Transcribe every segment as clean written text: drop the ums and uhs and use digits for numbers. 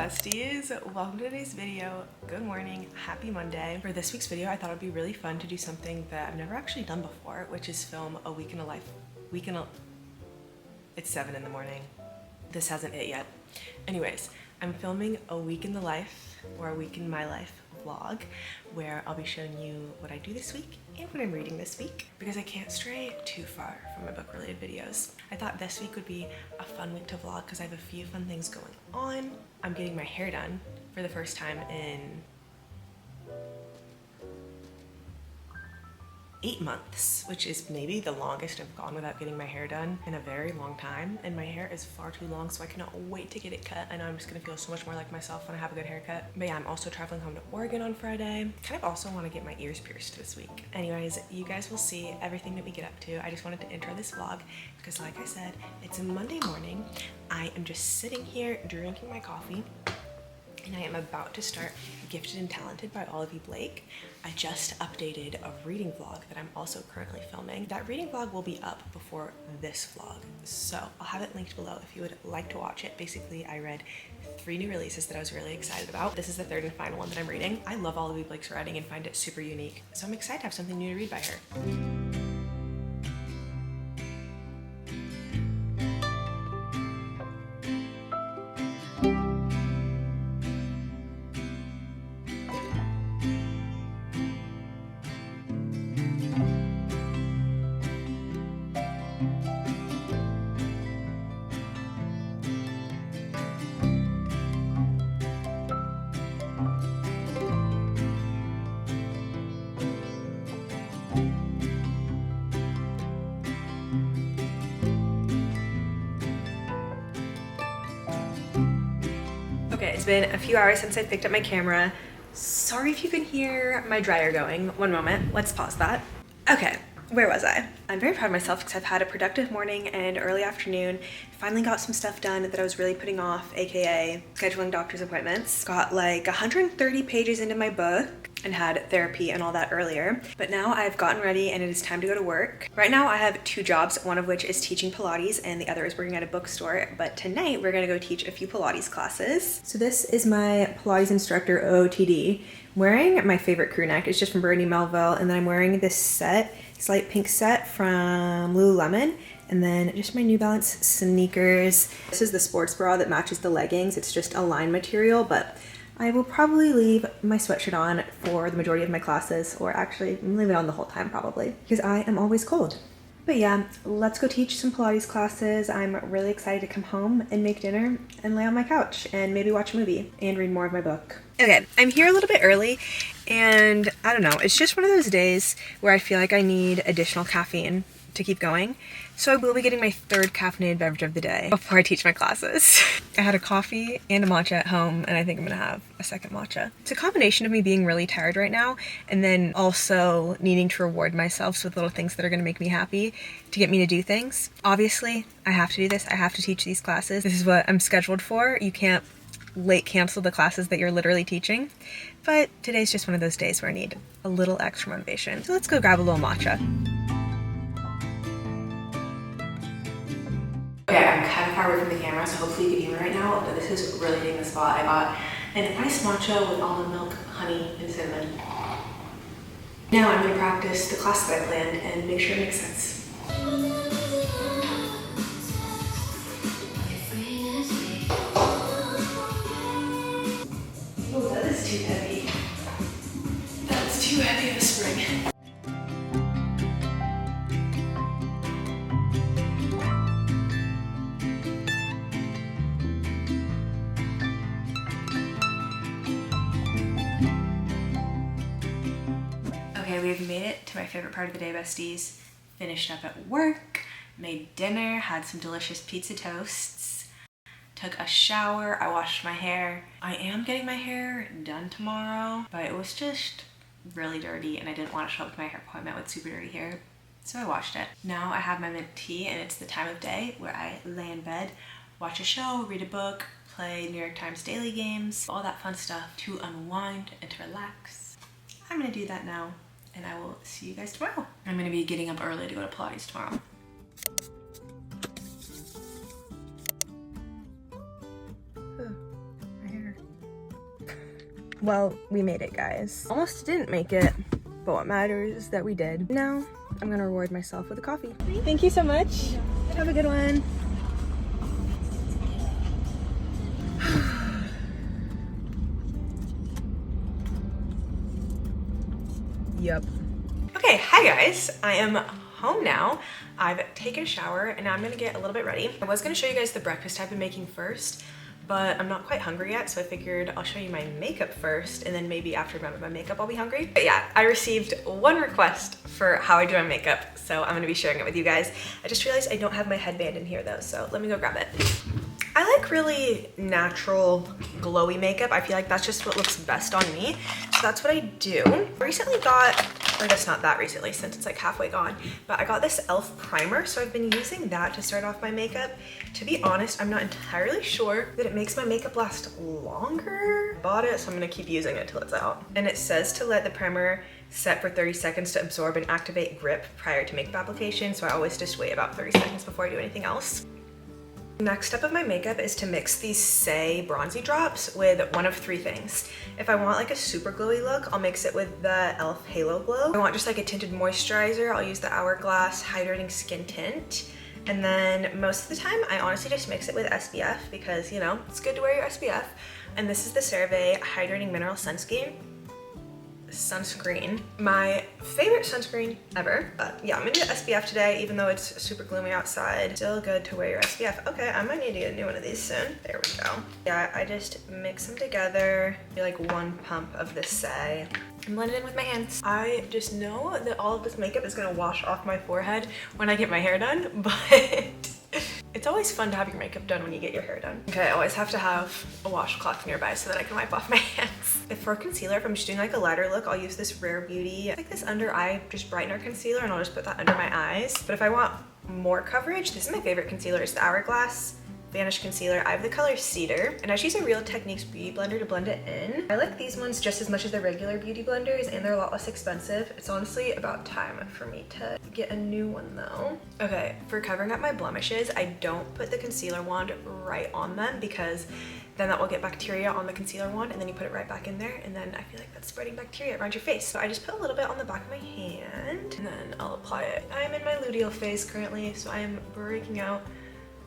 besties, welcome to today's video. Good morning, happy Monday. For this week's video, I thought it'd be really fun to do something that I've never actually done before, which is film a week in a life. It's 7 in the morning. This hasn't hit yet. Anyways, I'm filming a week in the life, or a week in my life vlog, where I'll be showing you what I do this week and what I'm reading this week, because I can't stray too far from my book related videos. I thought this week would be a fun week to vlog because I have a few fun things going on. I'm getting my hair done for the first time in 8 months, which is maybe the longest I've gone without getting my hair done in a very long time, and my hair is far too long, so I cannot wait to get it cut. I know I'm just gonna feel so much more like myself when I have a good haircut. But yeah, I'm also traveling home to Oregon on Friday. Kind of also want to get my ears pierced this week. Anyways, you guys will see everything that we get up to. I just wanted to intro this vlog because, like I said, it's a Monday morning. I am just sitting here drinking my coffee, and I am about to start Gifted and Talented by Olivia Blake. I just updated a reading vlog that I'm also currently filming. That reading vlog will be up before this vlog, so I'll have it linked below if you would like to watch it. Basically, I read 3 new releases that I was really excited about. This is the 3rd and final one that I'm reading. I love Olivia Blake's writing and find it super unique, so I'm excited to have something new to read by her. Okay, it's been a few hours since I picked up my camera. Sorry if you can hear my dryer going. One moment, let's pause that. Okay, where was I? I'm very proud of myself because I've had a productive morning and early afternoon. Finally got some stuff done that I was really putting off, aka scheduling doctor's appointments. Got like 130 pages into my book and had therapy and all that earlier. But now I've gotten ready and it is time to go to work. Right now I have 2 jobs, one of which is teaching Pilates and the other is working at a bookstore. But tonight we're gonna go teach a few Pilates classes. So this is my Pilates instructor OOTD. I'm wearing my favorite crew neck. It's just from Bernie Melville, and then I'm wearing this set, this light pink set from Lululemon, and then just my New Balance sneakers. This is the sports bra that matches the leggings. It's just a lined material, but I will probably leave my sweatshirt on for the majority of my classes, or actually leave it on the whole time probably, because I am always cold. But yeah, let's go teach some Pilates classes. I'm really excited to come home and make dinner and lay on my couch and maybe watch a movie and read more of my book. Okay, I'm here a little bit early, and I don't know, it's just one of those days where I feel like I need additional caffeine to keep going. So I will be getting my 3rd caffeinated beverage of the day before I teach my classes. I had a coffee and a matcha at home, and I think I'm gonna have a second matcha. It's a combination of me being really tired right now and then also needing to reward myself with little things that are gonna make me happy to get me to do things. Obviously, I have to do this. I have to teach these classes. This is what I'm scheduled for. You can't late cancel the classes that you're literally teaching. But today's just one of those days where I need a little extra motivation. So let's go grab a little matcha. Okay, I'm kind of far away from the camera, so hopefully you can hear me right now, but this is really hitting the spot. I got an iced matcha with almond milk, honey, and cinnamon. Now I'm going to practice the class that I planned and make sure it makes sense. Oh, that is too heavy. That's too heavy of a spring. Okay, we've made it to my favorite part of the day, besties. Finished up at work, made dinner, had some delicious pizza toasts, took a shower, I washed my hair. I am getting my hair done tomorrow, but it was just really dirty and I didn't want to show up to my hair appointment with super dirty hair, so I washed it. Now I have my mint tea and it's the time of day where I lay in bed, watch a show, read a book, play New York Times daily games, all that fun stuff to unwind and to relax. I'm gonna do that now, and I will see you guys tomorrow. I'm gonna be getting up early to go to Pilates tomorrow. My hair. Well, we made it, guys. Almost didn't make it, but what matters is that we did. Now, I'm gonna reward myself with a coffee. Thank you so much. Have a good one. Yep. Okay, hi guys. I am home now. I've taken a shower and now I'm gonna get a little bit ready. I was gonna show you guys the breakfast I've been making first, but I'm not quite hungry yet, so I figured I'll show you my makeup first, and then maybe after I'm done with my makeup, I'll be hungry. But yeah, I received one request for how I do my makeup, so I'm gonna be sharing it with you guys. I just realized I don't have my headband in here though, so let me go grab it. I like really natural, glowy makeup. I feel like that's just what looks best on me, so that's what I do. I recently got, or I guess not that recently since it's like halfway gone, but I got this e.l.f. primer, so I've been using that to start off my makeup. To be honest, I'm not entirely sure that it makes my makeup last longer. I bought it, so I'm gonna keep using it till it's out. And it says to let the primer set for 30 seconds to absorb and activate grip prior to makeup application, so I always just wait about 30 seconds before I do anything else. Next step of my makeup is to mix these Say bronzy drops with one of three things. If I want like a super glowy look, I'll mix it with the e.l.f. Halo Glow. If I want just like a tinted moisturizer, I'll use the Hourglass Hydrating Skin Tint. And then most of the time, I honestly just mix it with SPF because, you know, it's good to wear your SPF. And this is the CeraVe Hydrating Mineral Sunscreen. My favorite sunscreen ever. But yeah, I'm gonna do SPF today, even though it's super gloomy outside. Still good to wear your SPF. Okay, I might need to get a new one of these soon. There we go. Yeah, I just mix them together. Do like one pump of the Say and blend it in with my hands. I just know that all of this makeup is gonna wash off my forehead when I get my hair done, but it's always fun to have your makeup done when you get your hair done. Okay, I always have to have a washcloth nearby so that I can wipe off my hands. If for concealer, if I'm just doing like a lighter look, I'll use this Rare Beauty, like this under eye just brightener concealer, and I'll just put that under my eyes. But if I want more coverage, this is my favorite concealer. It's the Hourglass Vanish Concealer. I have the color Cedar, and I just use a Real Techniques beauty blender to blend it in. I like these ones just as much as the regular beauty blenders, and they're a lot less expensive. It's honestly about time for me to get a new one though. Okay, for covering up my blemishes, I don't put the concealer wand right on them because then that will get bacteria on the concealer wand, and then you put it right back in there, and then I feel like that's spreading bacteria around your face. So I just put a little bit on the back of my hand, and then I'll apply it. I'm in my luteal phase currently, so I am breaking out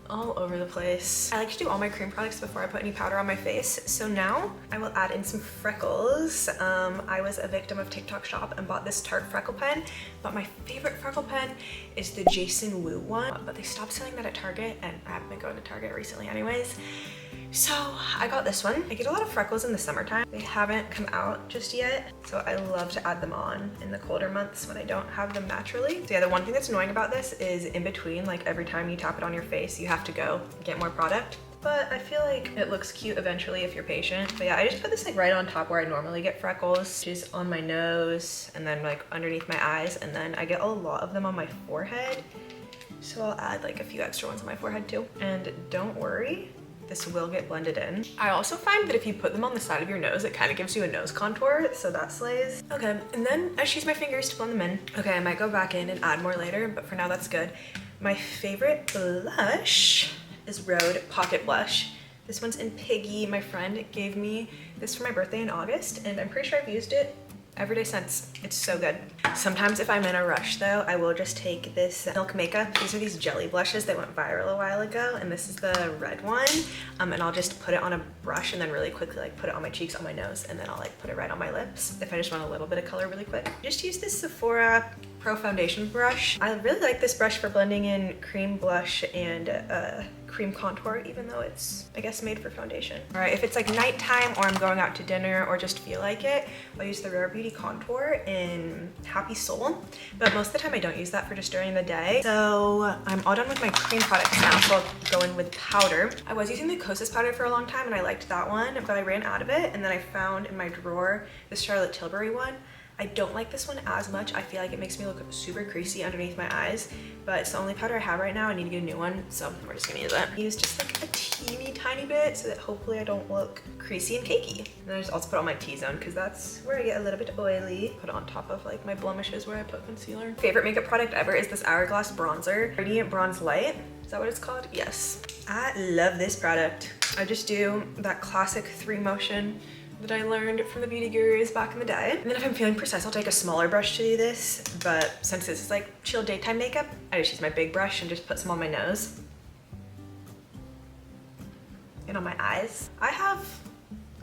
all over the place. I like to do all my cream products before I put any powder on my face. So now I will add in some freckles. I was a victim of TikTok shop and bought this Tarte freckle pen, but my favorite freckle pen is the Jason Wu one, but they stopped selling that at Target, and I haven't been going to Target recently anyways. So I got this one. I get a lot of freckles in the summertime. They haven't come out just yet, so I love to add them on in the colder months when I don't have them naturally. So yeah, the one thing that's annoying about this is in between, like every time you tap it on your face, you have to go get more product. But I feel like it looks cute eventually if you're patient. But yeah, I just put this like right on top where I normally get freckles, which is on my nose and then like underneath my eyes, and then I get a lot of them on my forehead. So I'll add like a few extra ones on my forehead too. And don't worry, this will get blended in. I also find that if you put them on the side of your nose, it kind of gives you a nose contour, so that slays. Okay, and then I just use my fingers to blend them in. Okay, I might go back in and add more later, but for now that's good. My favorite blush is Rhode Pocket Blush. This one's in Piggy. My friend gave me this for my birthday in August, and I'm pretty sure I've used it every day since. It's so good. Sometimes if I'm in a rush though, I will just take this Milk Makeup. These are these jelly blushes that went viral a while ago, and this is the red one. And I'll just put it on a brush and then really quickly like put it on my cheeks, on my nose, and then I'll like put it right on my lips if I just want a little bit of color really quick. Just use this Sephora Pro Foundation brush. I really like this brush for blending in cream blush and cream contour, even though it's, I guess, made for foundation. All right, if it's like nighttime or I'm going out to dinner or just feel like it, I'll use the Rare Beauty contour in Happy Soul, but most of the time I don't use that for just during the day. So I'm all done with my cream products now, so I'll go in with powder. I was using the Kosas powder for a long time and I liked that one, but I ran out of it, and then I found in my drawer this Charlotte Tilbury one. I don't like this one as much. I feel like it makes me look super creasy underneath my eyes, but it's the only powder I have right now. I need to get a new one, so we're just gonna use it. Use just like a teeny tiny bit so that hopefully I don't look creasy and cakey. And then I just also put on my T-zone because that's where I get a little bit oily. Put it on top of like my blemishes where I put concealer. Favorite makeup product ever is this Hourglass bronzer, Radiant Bronze Light. Is that what it's called? Yes. I love this product. I just do that classic 3 motion that I learned from the beauty gurus back in the day. And then if I'm feeling precise, I'll take a smaller brush to do this. But since this is like chill daytime makeup, I just use my big brush and just put some on my nose and on my eyes. I have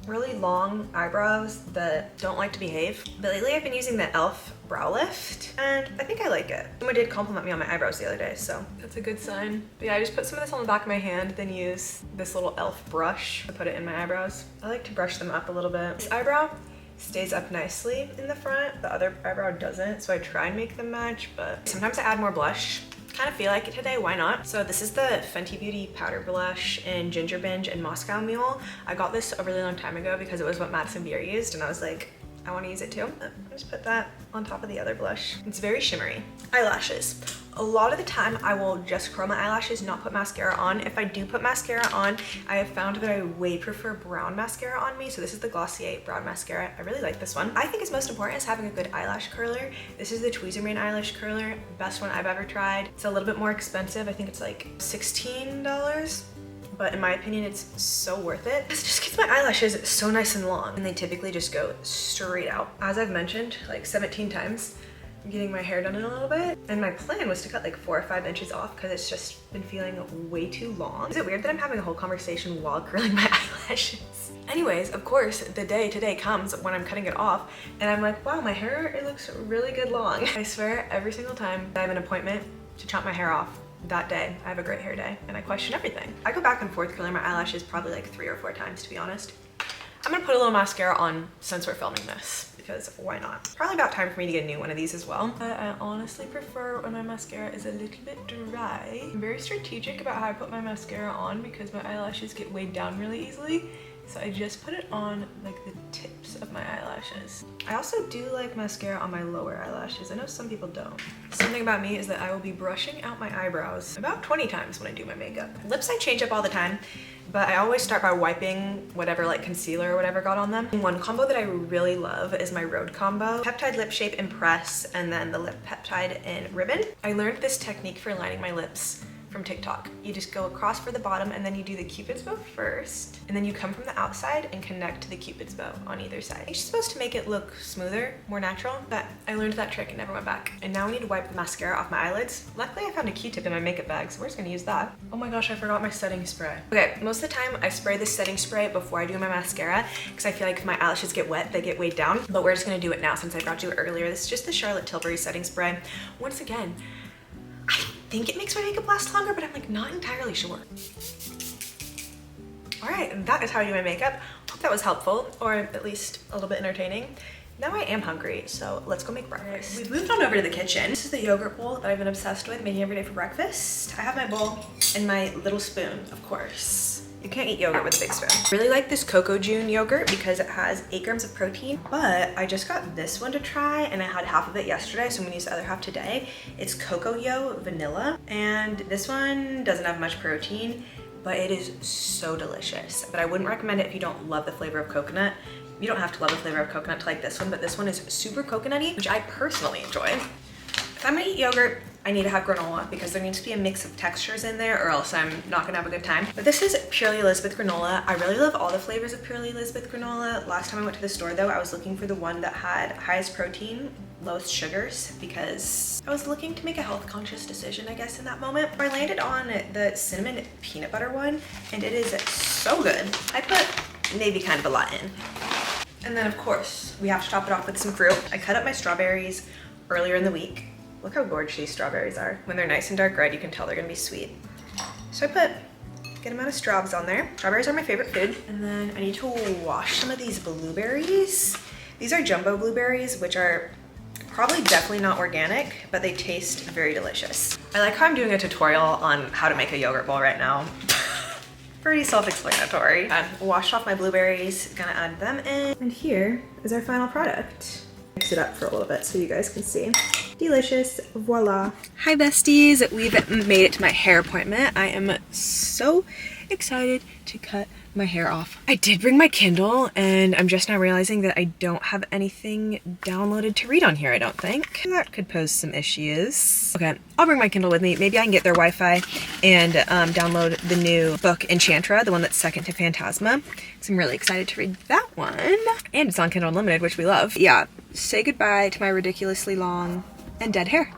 really long eyebrows that don't like to behave, but lately I've been using the e.l.f. brow lift and I think I like it. Someone did compliment me on my eyebrows the other day, so that's a good sign. But yeah, I just put some of this on the back of my hand, then use this little e.l.f. brush to put it in my eyebrows. I like to brush them up a little bit. This eyebrow stays up nicely in the front, the other eyebrow doesn't, so I try and make them match, but sometimes I add more blush. Kind of feel like it today, why not? So this is the Fenty Beauty powder blush in Ginger Binge and Moscow Mule. I got this a really long time ago because it was what Madison Beer used and I was like, I want to use it too. I just put that on top of the other blush. It's very shimmery. Eyelashes. A lot of the time I will just curl my eyelashes, not put mascara on. If I do put mascara on, I have found that I way prefer brown mascara on me. So this is the Glossier brown mascara. I really like this one. I think it's most important is having a good eyelash curler. This is the Tweezerman eyelash curler, best one I've ever tried. It's a little bit more expensive. I think it's like $16. But in my opinion, it's so worth it. It just keeps my eyelashes so nice and long and they typically just go straight out. As I've mentioned like 17 times, I'm getting my hair done in a little bit. And my plan was to cut like 4 or 5 inches off because it's just been feeling way too long. Is it weird that I'm having a whole conversation while curling my eyelashes? Anyways, of course, the day today comes when I'm cutting it off and I'm like, wow, my hair, it looks really good long. I swear every single time I have an appointment to chop my hair off, that day I have a great hair day and I question everything. I go back and forth curling my eyelashes probably like 3 or 4 times to be honest. I'm gonna put a little mascara on since we're filming this because why not? Probably about time for me to get a new one of these as well. I honestly prefer when my mascara is a little bit dry. I'm very strategic about how I put my mascara on because my eyelashes get weighed down really easily. So I just put it on like the tips of my eyelashes. I also do like mascara on my lower eyelashes. I know some people don't. Something about me is that I will be brushing out my eyebrows about 20 times when I do my makeup. Lips I change up all the time, but I always start by wiping whatever like concealer or whatever got on them. One combo that I really love is my Rhode combo. Peptide Lip Shape in Press and then the Lip Peptide in Ribbon. I learned this technique for lining my lips from TikTok. You just go across for the bottom and then you do the Cupid's bow first and then you come from the outside and connect to the Cupid's bow on either side. It's supposed to make it look smoother, more natural, but I learned that trick and never went back. And now we need to wipe the mascara off my eyelids. Luckily I found a Q-tip in my makeup bag, so we're just gonna use that. Oh my gosh, I forgot my setting spray. Okay, most of the time I spray this setting spray before I do my mascara because I feel like if my eyelashes get wet, they get weighed down, but we're just gonna do it now since I brought you earlier. This is just the Charlotte Tilbury setting spray. Once again, I think it makes my makeup last longer, but I'm like not entirely sure. All right, that is how I do my makeup. Hope that was helpful, or at least a little bit entertaining. Now I am hungry, so let's go make breakfast. We've moved on over to the kitchen. This is the yogurt bowl that I've been obsessed with making every day for breakfast. I have my bowl and my little spoon, of course. You can't eat yogurt with a big spoon. I really like this Cocoa June yogurt because it has 8 grams of protein, but I just got this one to try and I had half of it yesterday, so I'm gonna use the other half today. It's Cocoa Yo Vanilla, and this one doesn't have much protein, but it is so delicious. But I wouldn't recommend it if you don't love the flavor of coconut. You don't have to love the flavor of coconut to like this one, but this one is super coconutty, which I personally enjoy. If I'm gonna eat yogurt, I need to have granola because there needs to be a mix of textures in there or else I'm not gonna have a good time. But this is Purely Elizabeth granola. I really love all the flavors of Purely Elizabeth granola. Last time I went to the store though, I was looking for the one that had highest protein, lowest sugars because I was looking to make a health conscious decision, I guess, in that moment. I landed on the cinnamon peanut butter one and it is so good. I put maybe kind of a lot in. And then of course, we have to top it off with some fruit. I cut up my strawberries earlier in the week. Look how gorgeous these strawberries are. When they're nice and dark red, you can tell they're gonna be sweet. So I put a good amount of straws on there. Strawberries are my favorite food. And then I need to wash some of these blueberries. These are jumbo blueberries, which are probably definitely not organic, but they taste very delicious. I like how I'm doing a tutorial on how to make a yogurt bowl right now. Pretty self-explanatory. I washed off my blueberries, gonna add them in. And here is our final product. Mix it up for a little bit so you guys can see. Delicious, voila. Hi besties, we've made it to my hair appointment. I am so excited to cut my hair off. I did bring my Kindle and I'm just now realizing that I don't have anything downloaded to read on here, I don't think. That could pose some issues. Okay, I'll bring my Kindle with me. Maybe I can get their Wi-Fi and download the new book Enchantra, the one that's second to Phantasma. So I'm really excited to read that one. And it's on Kindle Unlimited, which we love. Yeah, say goodbye to my ridiculously long and dead hair.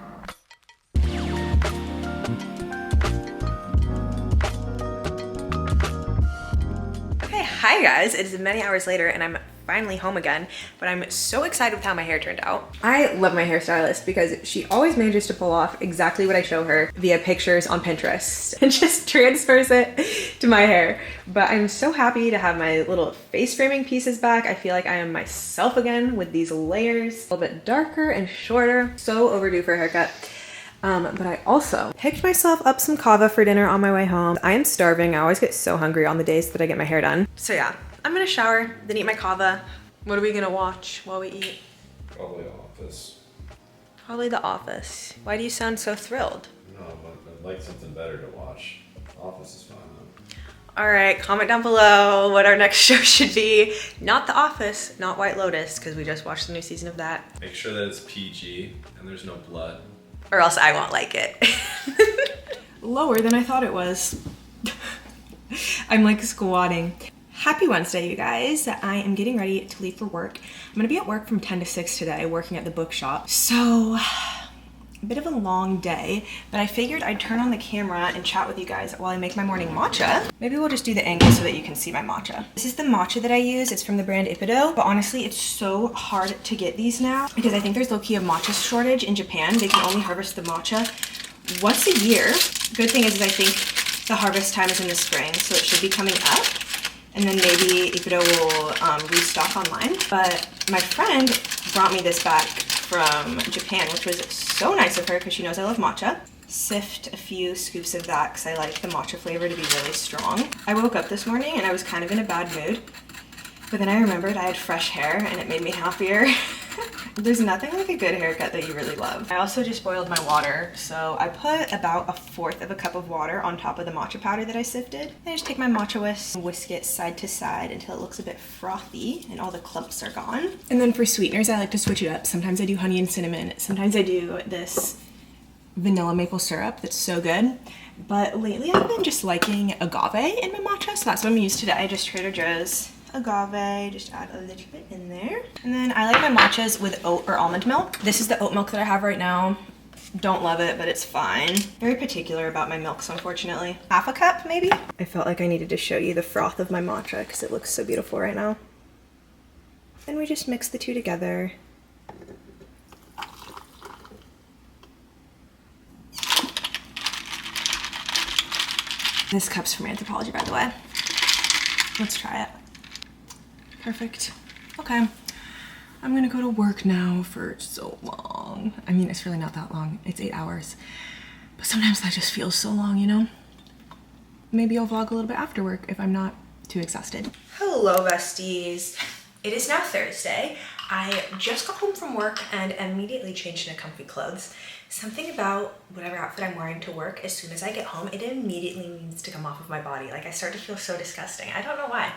Hi guys, it is many hours later and I'm finally home again, but I'm so excited with how my hair turned out. I love my hairstylist because she always manages to pull off exactly what I show her via pictures on Pinterest and just transfers it to my hair. But I'm so happy to have my little face framing pieces back. I feel like I am myself again with these layers, a little bit darker and shorter. So overdue for a haircut. But I also picked myself up some kava for dinner on my way home. I am starving. I always get so hungry on the days that I get my hair done. So yeah, I'm gonna shower, then eat my kava. What are we gonna watch while we eat? Probably The Office. Probably The Office. Why do you sound so thrilled? No, but I'd like something better to watch. Office is fine though. All right, comment down below what our next show should be. Not The Office, not White Lotus, because we just watched the new season of that. Make sure that it's PG and there's no blood. Or else I won't like it. Lower than I thought it was. I'm like squatting. Happy Wednesday, you guys. I am getting ready to leave for work. I'm gonna be at work from 10 to 6 today, working at the bookshop. So, a bit of a long day, but I figured I'd turn on the camera and chat with you guys while I make my morning matcha. Maybe we'll just do the angle so that you can see my matcha. This is the matcha that I use. It's from the brand Ippido, but honestly, it's so hard to get these now because I think there's low-key a matcha shortage in Japan. They can only harvest the matcha once a year. Good thing is I think the harvest time is in the spring, so it should be coming up. And then maybe Ippido will restock online. But my friend brought me this back from Japan, which was so nice of her because she knows I love matcha. Sift a few scoops of that because I like the matcha flavor to be really strong. I woke up this morning and I was kind of in a bad mood, but then I remembered I had fresh hair and it made me happier. There's nothing like a good haircut that you really love. I also just boiled my water, so I put about 1/4 of a cup of water on top of the matcha powder that I sifted. I just take my matcha whisk and whisk it side to side until it looks a bit frothy and all the clumps are gone. And then for sweeteners, I like to switch it up. Sometimes I do honey and cinnamon. Sometimes I do this vanilla maple syrup that's so good. But lately I've been just liking agave in my matcha, so that's what I'm gonna use today. Just Trader Joe's agave, just add a little bit in there. And then I like my matchas with oat or almond milk. This is the oat milk that I have right now. Don't love it, but it's fine. Very particular about my milks, unfortunately. 1/2 cup, maybe? I felt like I needed to show you the froth of my matcha because it looks so beautiful right now. And we just mix the two together. This cup's from Anthropologie, by the way. Let's try it. Perfect. Okay. I'm gonna go to work now for so long. I mean, it's really not that long. It's 8 hours. But sometimes that just feels so long, you know? Maybe I'll vlog a little bit after work if I'm not too exhausted. Hello, besties. It is now Thursday. I just got home from work and immediately changed into comfy clothes. Something about whatever outfit I'm wearing to work, as soon as I get home, it immediately needs to come off of my body. Like, I start to feel so disgusting. I don't know why.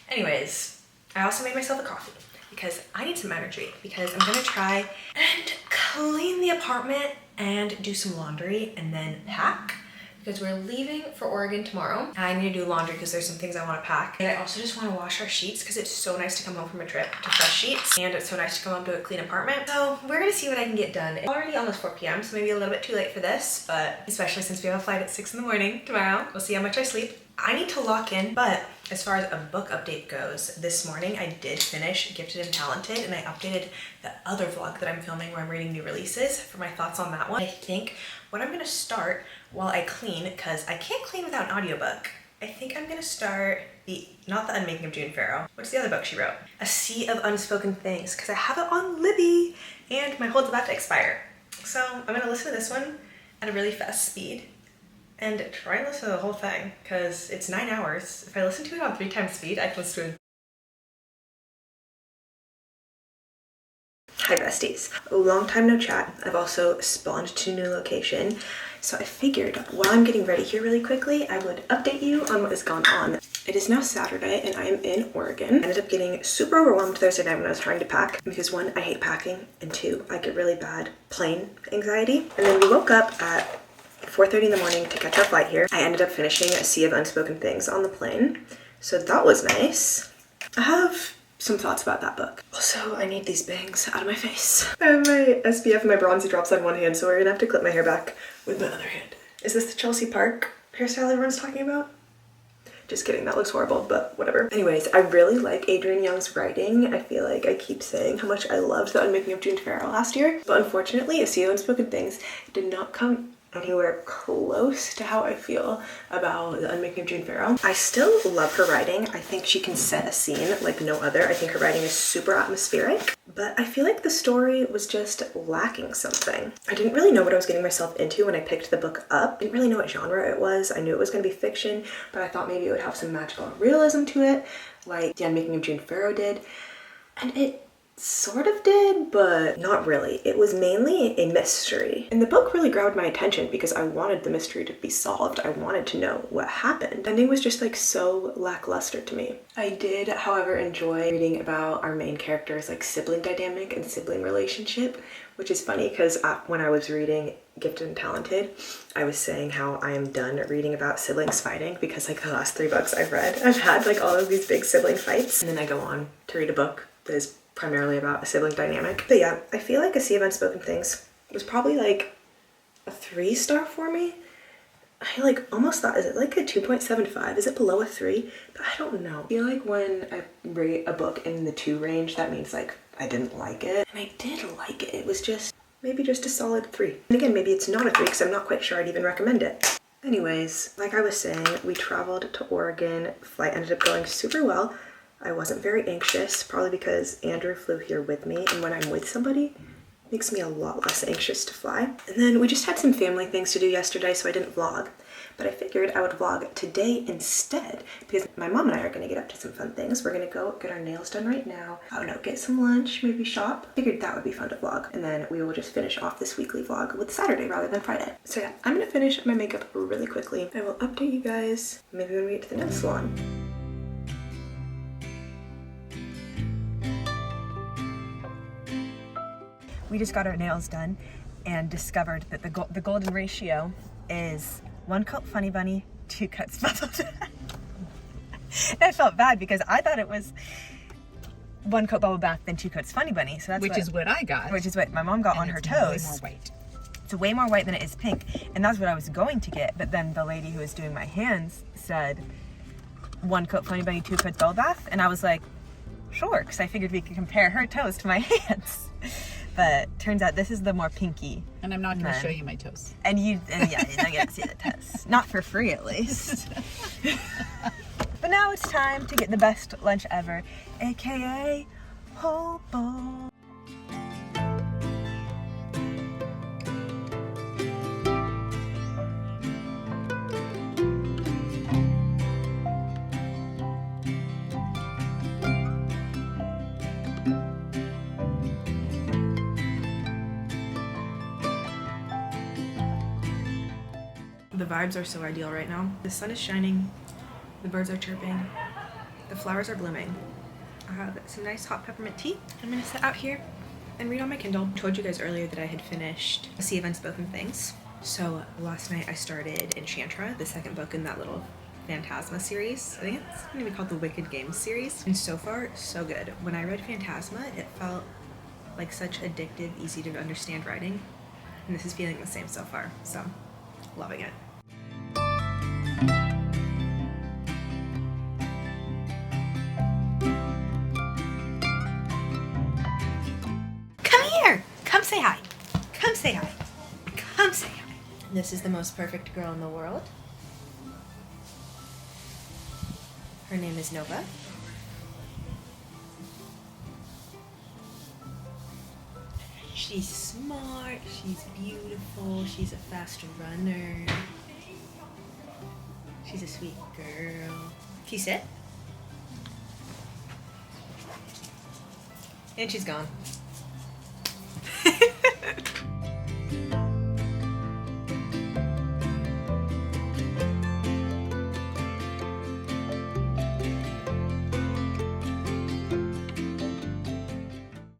Anyways, I also made myself a coffee because I need some energy because I'm gonna try and clean the apartment and do some laundry and then pack because we're leaving for Oregon tomorrow. I need to do laundry because there's some things I want to pack. And I also just want to wash our sheets because it's so nice to come home from a trip to fresh sheets. And it's so nice to come home to a clean apartment. So we're gonna see what I can get done. It's already almost 4 p.m. so maybe a little bit too late for this, but especially since we have a flight at 6 in the morning tomorrow. We'll see how much I sleep. I need to lock in, but as far as a book update goes, this morning I did finish Gifted and Talented and I updated the other vlog that I'm filming where I'm reading new releases for my thoughts on that one. I think what I'm gonna start while I clean, because I can't clean without an audiobook, I think I'm gonna start not the Unmaking of June Farrow. What's the other book she wrote? A Sea of Unspoken Things, because I have it on Libby and my hold's about to expire. So I'm gonna listen to this one at a really fast speed and try and listen to the whole thing because it's 9 hours. If I listen to it on 3 times speed, I can listen to it. Hi besties. A long time no chat. I've also spawned to a new location. So I figured while I'm getting ready here really quickly, I would update you on what has gone on. It is now Saturday and I am in Oregon. I ended up getting super overwhelmed Thursday night when I was trying to pack because one, I hate packing, and two, I get really bad plane anxiety. And then we woke up at 4:30 in the morning to catch our flight here. I ended up finishing A Sea of Unspoken Things on the plane. So that was nice. I have some thoughts about that book. Also, I need these bangs out of my face. I have my SPF and my bronzy drops on one hand, so we're gonna have to clip my hair back with my other hand. Is this the Chelsea Park hairstyle everyone's talking about? Just kidding, that looks horrible, but whatever. Anyways, I really like Adrienne Young's writing. I feel like I keep saying how much I loved The Unmaking of June Farrell last year, but unfortunately, A Sea of Unspoken Things did not come anywhere close to how I feel about The Unmaking of June Farrell. I still love her writing. I think she can set a scene like no other. I think her writing is super atmospheric, but I feel like the story was just lacking something. I didn't really know what I was getting myself into when I picked the book up. I didn't really know what genre it was. I knew it was going to be fiction, but I thought maybe it would have some magical realism to it, like The Unmaking of June Farrell did, and it sort of did, but not really. It was mainly a mystery. And the book really grabbed my attention because I wanted the mystery to be solved. I wanted to know what happened. The ending was just like so lackluster to me. I did, however, enjoy reading about our main characters' like sibling dynamic and sibling relationship, which is funny because when I was reading Gifted and Talented, I was saying how I am done reading about siblings fighting because like the last 3 books I've read, I've had like all of these big sibling fights. And then I go on to read a book that is primarily about a sibling dynamic. But yeah, I feel like A Sea of Unspoken Things was probably like a 3-star for me. I like almost thought, is it like a 2.75? Is it below a 3? But I don't know. I feel like when I rate a book in the 2 range, that means like I didn't like it. And I did like it. It was just maybe just a solid 3. And again, maybe it's not a 3 because I'm not quite sure I'd even recommend it. Anyways, like I was saying, we traveled to Oregon. Flight ended up going super well. I wasn't very anxious, probably because Andrew flew here with me, and when I'm with somebody, it makes me a lot less anxious to fly. And then we just had some family things to do yesterday, so I didn't vlog. But I figured I would vlog today instead, because my mom and I are gonna get up to some fun things. We're gonna go get our nails done right now. I don't know, get some lunch, maybe shop. Figured that would be fun to vlog. And then we will just finish off this weekly vlog with Saturday rather than Friday. So yeah, I'm gonna finish my makeup really quickly. I will update you guys maybe when we get to the nail salon. We just got our nails done and discovered that the golden ratio is 1 coat Funny Bunny, 2 coats Bubble Bath. I felt bad because I thought it was 1 coat Bubble Bath then 2 coats Funny Bunny. So that's which is what I got. Which is what my mom got on her toes. Way more white. It's way more white than it is pink, and that's what I was going to get. But then the lady who was doing my hands said 1 coat Funny Bunny, 2 coats Bubble Bath, and I was like, sure, because I figured we could compare her toes to my hands. But turns out this is the more pinky. And I'm not going to show you my toes. And yeah, you're not going to see the toes. Not for free, at least. But now it's time to get the best lunch ever, aka Hobo. The vibes are so ideal right now. The sun is shining, the birds are chirping, the flowers are blooming. I have some nice hot peppermint tea. I'm gonna sit out here and read on my Kindle. I told you guys earlier that I had finished A Sea of Unspoken Things. So last night I started Enchantra, the 2nd book in that little Phantasma series. I think it's gonna be called the Wicked Games series. And so far, so good. When I read Phantasma, it felt like such addictive, easy to understand writing. And this is feeling the same so far, so loving it. Come here! Come say hi. Come say hi. Come say hi. This is the most perfect girl in the world. Her name is Nova. She's smart, she's beautiful, she's a fast runner. She's a sweet girl. Can you sit? And she's gone.